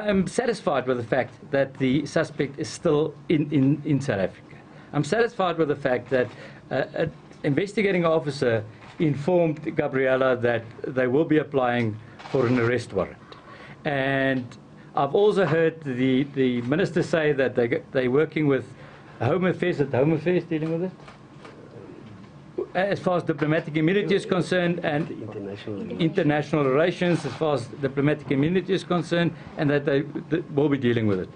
am satisfied with the fact that the suspect is still in South Africa. I'm satisfied with the fact that an investigating officer informed Gabriela that they will be applying for an arrest warrant. And I've also heard the minister say that they're working with Home Affairs, dealing with it? As far as diplomatic immunity is concerned, and international relations, as far as diplomatic immunity is concerned, and that they will be dealing with it.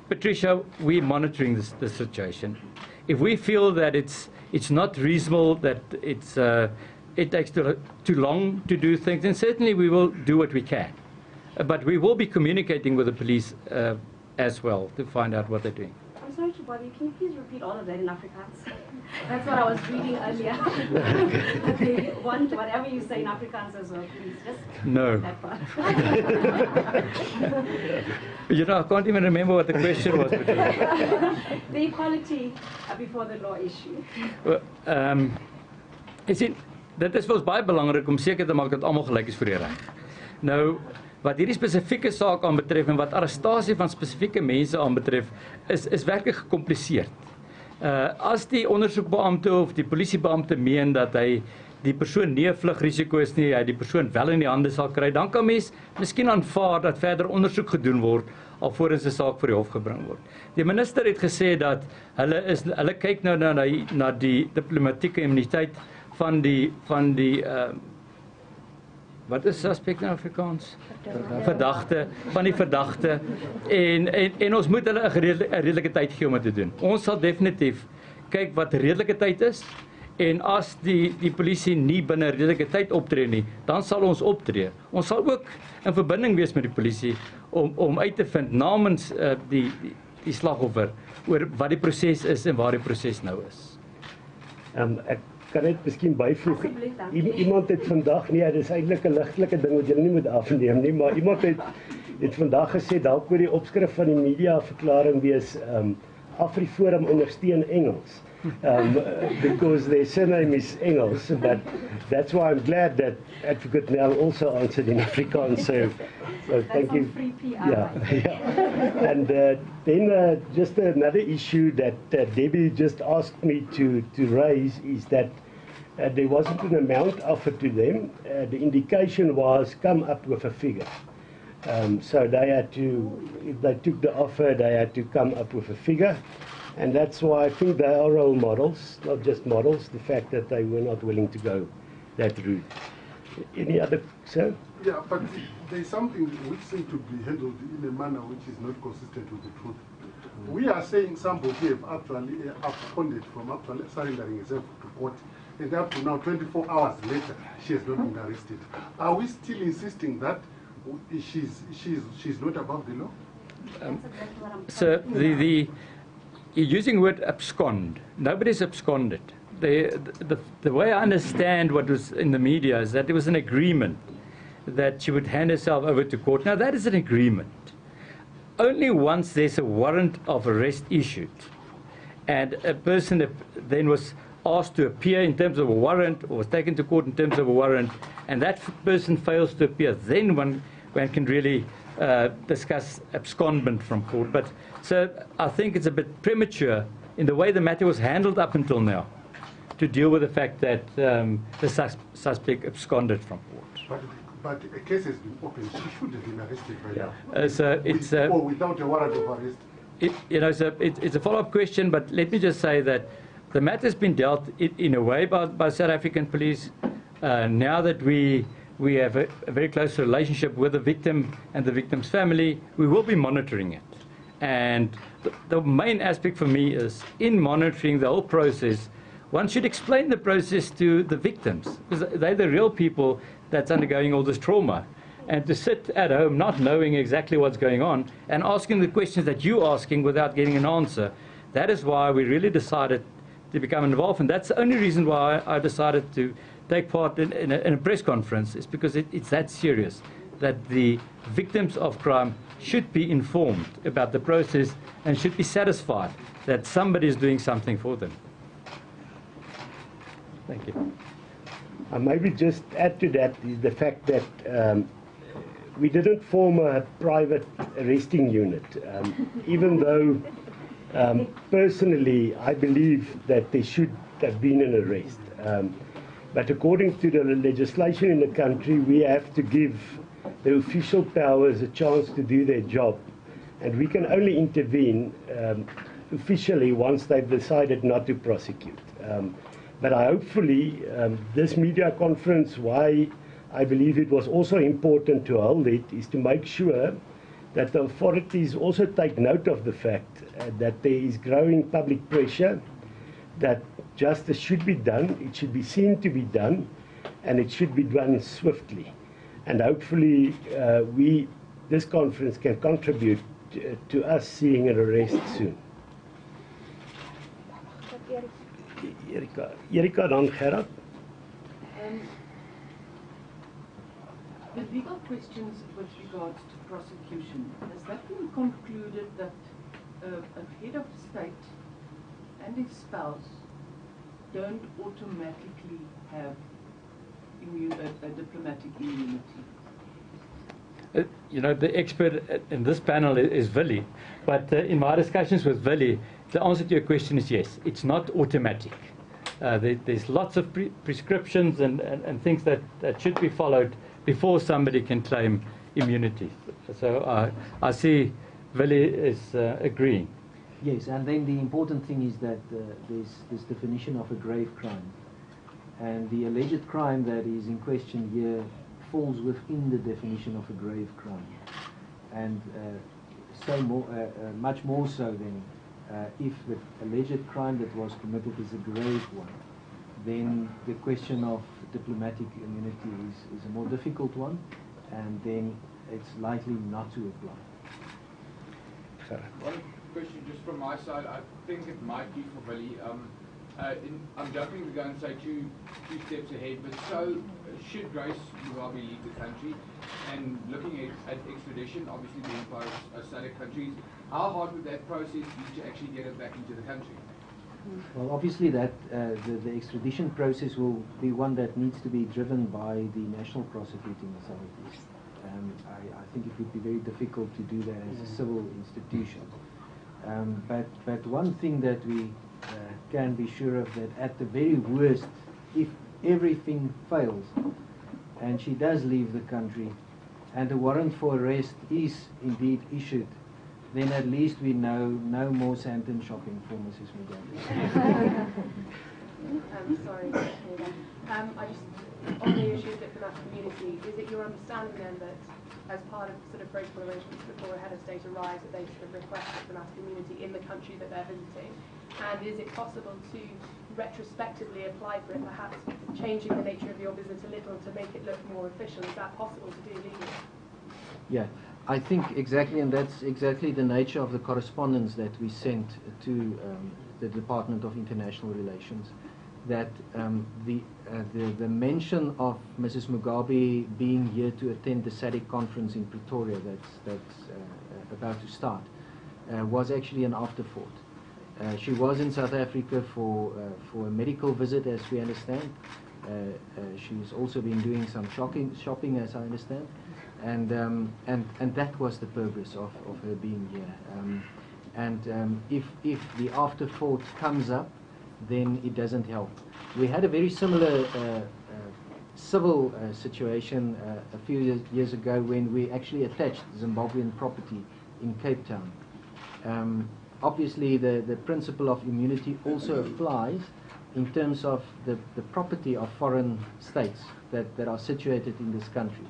Patricia, we're monitoring this situation. If we feel that it's not reasonable, that it takes too long to do things, then certainly we will do what we can. But we will be communicating with the police as well to find out what they're doing. I'm sorry to bother you. Can you please repeat all of that in Afrikaans? That's what I was reading earlier. Okay, whatever you say in Afrikaans as well, please. Just no. That part. You know, I can't even remember what the question was. The equality before the law issue. Well, dit is vir ons baie belangrik om seker te maak dat almal gelyk is voor die reg. Nou, wat hierdie spesifieke saak aanbetref en wat arrestasie van spesifieke mense aanbetref, is werklik gekompliseerd. As die ondersoekbeampte of die polisiebeampte meen dat hy die persoon nie 'n vlugrisiko is nie, hy die persoon wel in die hande sal kry, dan kan mens miskien aanvaar dat verder ondersoek gedoen word alvorens 'n saak voor die hof gebring word. Die minister het gesê dat hulle kyk nou na die diplomatieke immuniteit van die wat is suspek in Afrikaans? Verdagte, van die verdagte. En ons moet hulle 'n redelike tyd gee om dit te doen. Ons sal definitief kyk wat redelike tyd is, en as die polisie nie binne redelike tyd optree nie, dan sal ons optree. Ons sal ook in verbinding wees met die polisie om uit te vind namens die slagoffer oor wat die proses is en waar die proses nou is. Ek kan net miskien byvoeg. Iemand het vandag, nee, dis eintlik 'n ligtelike ding wat jy nie moet afneem nie, maar iemand het vandag gesê dalk oor die opskrif van die media verklaring wees AfriForum ondersteun Engels. Because their surname is Engels, but that's why I'm glad that Advocate Nel also answered in Afrikaans. So thank you. Free PR. Yeah. And then just another issue that Debbie just asked me to raise is that there wasn't an amount offered to them. The indication was come up with a figure. So they had to, if they took the offer, they had to come up with a figure. And that's why I think they are role models, not just models, the fact that they were not willing to go that route. Any other, sir? Yeah, but there's something which seems to be handled in a manner which is not consistent with the truth. We are saying somebody have actually absconded from actually surrendering herself to court, and up to now, 24 hours later, she has not been arrested. Are we still insisting that she's not above the law? So you're using the word abscond. Nobody's absconded. The way I understand what was in the media is that there was an agreement that she would hand herself over to court. Now that is an agreement. Only once there's a warrant of arrest issued and a person then was asked to appear in terms of a warrant or was taken to court in terms of a warrant, and that person fails to appear, then one can really discuss abscondment from court. But so I think it's a bit premature in the way the matter was handled up until now to deal with the fact that the suspect absconded from court. But a case has been opened. She should have been arrested by now. So it's or without a warrant of arrest. It's a follow-up question, but let me just say that the matter has been dealt in a way by South African police. Now that we have a very close relationship with the victim and the victim's family, we will be monitoring it. And the main aspect for me is, in monitoring the whole process, one should explain the process to the victims, because they're the real people that's undergoing all this trauma. And to sit at home not knowing exactly what's going on and asking the questions that you're asking without getting an answer, that is why we really decided to become involved. And that's the only reason why I decided to take part in a press conference, is because it's that serious, that the victims of crime should be informed about the process and should be satisfied that somebody is doing something for them. Thank you. Maybe just add to that is the fact that we didn't form a private arresting unit, even though personally I believe that there should have been an arrest. But according to the legislation in the country, we have to give the official powers a chance to do their job. And we can only intervene officially once they've decided not to prosecute. But hopefully this media conference, why I believe it was also important to hold it, is to make sure that the authorities also take note of the fact that there is growing public pressure, that justice should be done, it should be seen to be done, and it should be done swiftly. And hopefully this conference can contribute to us seeing an arrest soon. Erika, dan Gerard. The legal questions with regards to prosecution, has that been concluded that a head of state and his spouse don't automatically have a diplomatic immunity? The expert in this panel is Willie, but in my discussions with Willie, the answer to your question is yes, it's not automatic. There's lots of prescriptions and things that should be followed before somebody can claim immunity. So I see Willie is agreeing. Yes, and then the important thing is that there's this definition of a grave crime. And the alleged crime that is in question here falls within the definition of a grave crime. And much more so than if the alleged crime that was committed is a grave one, then the question of diplomatic immunity is a more difficult one, and then it's likely not to apply. One question just from my side, I think it might be for Willie. I'm jumping to go and say two steps ahead, but so should Grace Mugabe leave the country, and looking at extradition, obviously being part of SADC countries, how hard would that process be to actually get her back into the country? Well, obviously that the extradition process will be one that needs to be driven by the national prosecuting authorities. I think it would be very difficult to do that as a civil institution. But one thing that we can be sure of, that at the very worst, if everything fails and she does leave the country and a warrant for arrest is indeed issued, then at least we know no more Santon shopping for Mrs. Mugabe. Sorry, I just, on the issue of diplomatic immunity, is it your understanding then that as part of sort of protocol arrangements before a head of state arrives, that they sort of request diplomatic immunity in the country that they're visiting? And is it possible to retrospectively apply for it, perhaps changing the nature of your visit a little to make it look more official? Is that possible to do legally? Yeah, I think exactly, and that's exactly the nature of the correspondence that we sent to the Department of International Relations, that the mention of Mrs. Mugabe being here to attend the SADC conference in Pretoria that's about to start was actually an afterthought. She was in South Africa for a medical visit, as we understand. She's also been doing some shopping, as I understand. And that was the purpose of her being here. If the afterthought comes up, then it doesn't help. We had a very similar civil situation a few years ago when we actually attached Zimbabwean property in Cape Town. Obviously, the principle of immunity also applies in terms of the property of foreign states that are situated in this country.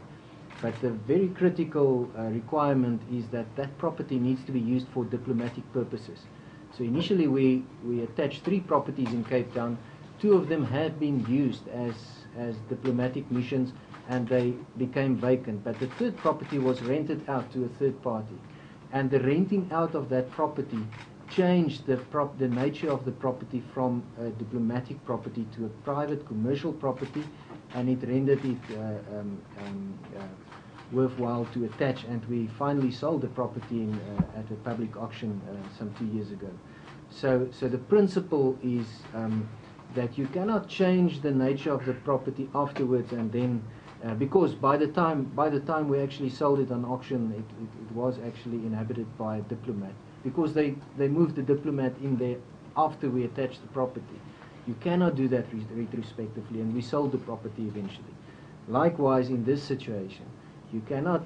But the very critical requirement is that that property needs to be used for diplomatic purposes. So initially we attached 3 properties in Cape Town. 2 of them have been used as diplomatic missions and they became vacant. But the 3rd property was rented out to a 3rd party. And the renting out of that property changed the nature of the property from a diplomatic property to a private commercial property, and it rendered it worthwhile to attach, and we finally sold the property at a public auction some 2 years ago. So the principle is that you cannot change the nature of the property afterwards, and then because by the time we actually sold it on auction, it was actually inhabited by a diplomat, because they moved the diplomat in there after we attached the property. You cannot do that retrospectively, and we sold the property eventually. Likewise, in this situation, you cannot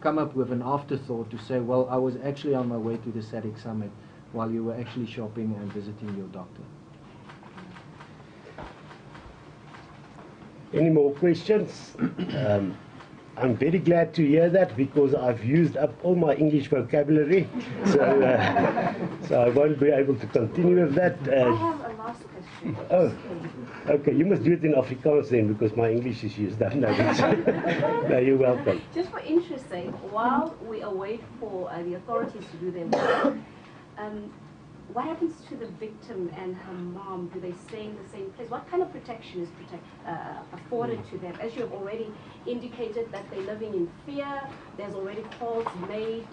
come up with an afterthought to say, well, I was actually on my way to the SADC summit while you were actually shopping and visiting your doctor. Any more questions? I'm very glad to hear that because I've used up all my English vocabulary, so I won't be able to continue with that. I have a last question. Oh, okay. You must do it in Afrikaans then, because my English is used up now. No, you're welcome. Just for interest's sake, while we await for the authorities to do their work, what happens to the victim and her mom? Do they stay in the same place? What kind of protection is afforded to them? As you have already indicated that they're living in fear, there's already calls made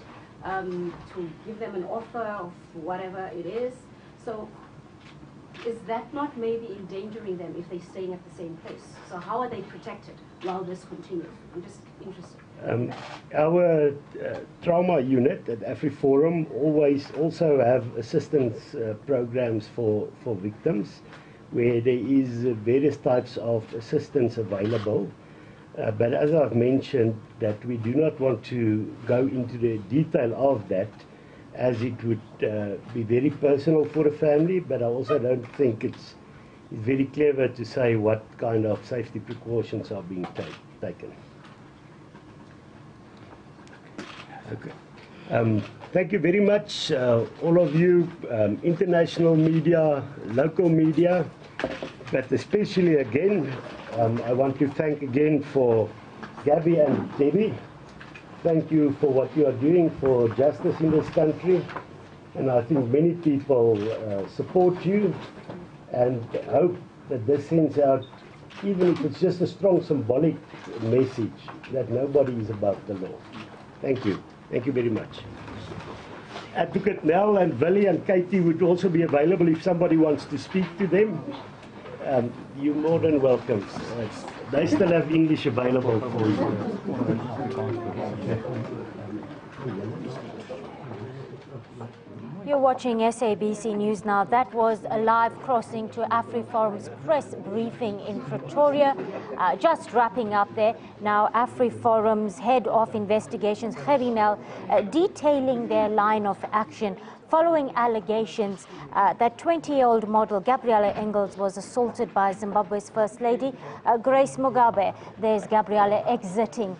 to give them an offer of whatever it is. So is that not maybe endangering them if they're staying at the same place? So how are they protected while this continues? I'm just interested. Our trauma unit at AfriForum always also have assistance programs for victims where there is various types of assistance available. But as I've mentioned, that we do not want to go into the detail of that, as it would be very personal for a family, but I also don't think it's very clever to say what kind of safety precautions are being taken. Okay. Thank you very much, all of you, international media, local media, but especially again, I want to thank again for Gabby and Debbie. Thank you for what you are doing for justice in this country, and I think many people support you and hope that this sends out, even if it's just a strong symbolic message, that nobody is above the law. Thank you. Thank you very much. Advocate Nel and Willie and Katie would also be available if somebody wants to speak to them. You're more than welcome. They still have English available for you. You're watching SABC News now. That was a live crossing to AfriForum's press briefing in Pretoria. Just wrapping up there. Now, AfriForum's head of investigations, Gerrie Nel, detailing their line of action following allegations that 20-year-old model Gabriella Engels was assaulted by Zimbabwe's First Lady, Grace Mugabe. There's Gabriela exiting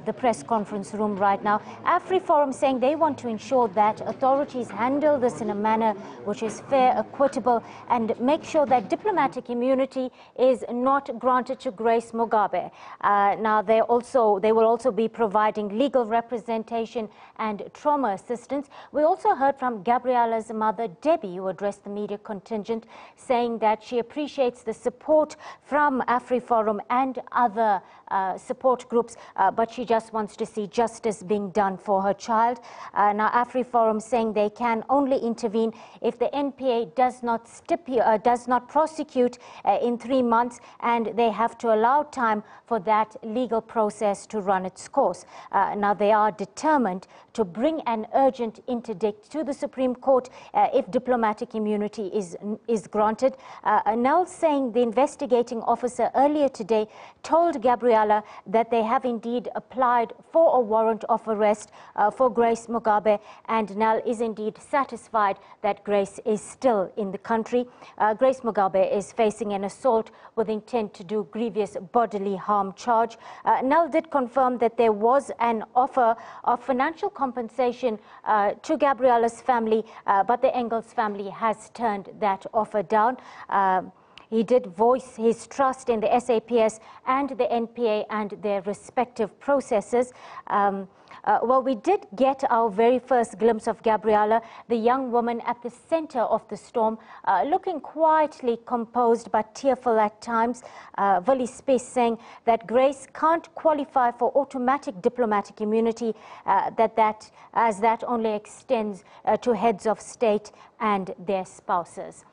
the press conference room right now. AfriForum saying they want to ensure that authorities handle this in a manner which is fair, equitable, and make sure that diplomatic immunity is not granted to Grace Mugabe. Now, they will also be providing legal representation and trauma assistance. We also heard from Gabriela's mother, Debbie, who addressed the media contingent, saying that she appreciates the support from AfriForum and other support groups, but she just wants to see justice being done for her child. Now, AfriForum saying they can only intervene if the NPA does not prosecute in 3 months, and they have to allow time for that legal process to run its course. Now, they are determined to bring an urgent interdict to the Supreme Court if diplomatic immunity is granted. Nel saying the investigating officer earlier today told Gabriela that they have indeed applied for a warrant of arrest for Grace Mugabe, and Nel is indeed satisfied that Grace is still in the country. Grace Mugabe is facing an assault with intent to do grievous bodily harm charge. Nel did confirm that there was an offer of financial compensation to Gabriela's family, but the Engels family has turned that offer down. He did voice his trust in the SAPS and the NPA and their respective processes. Well, we did get our very first glimpse of Gabriela, the young woman at the center of the storm, looking quietly composed but tearful at times. Willie Spies saying that Grace can't qualify for automatic diplomatic immunity, as that only extends to heads of state and their spouses.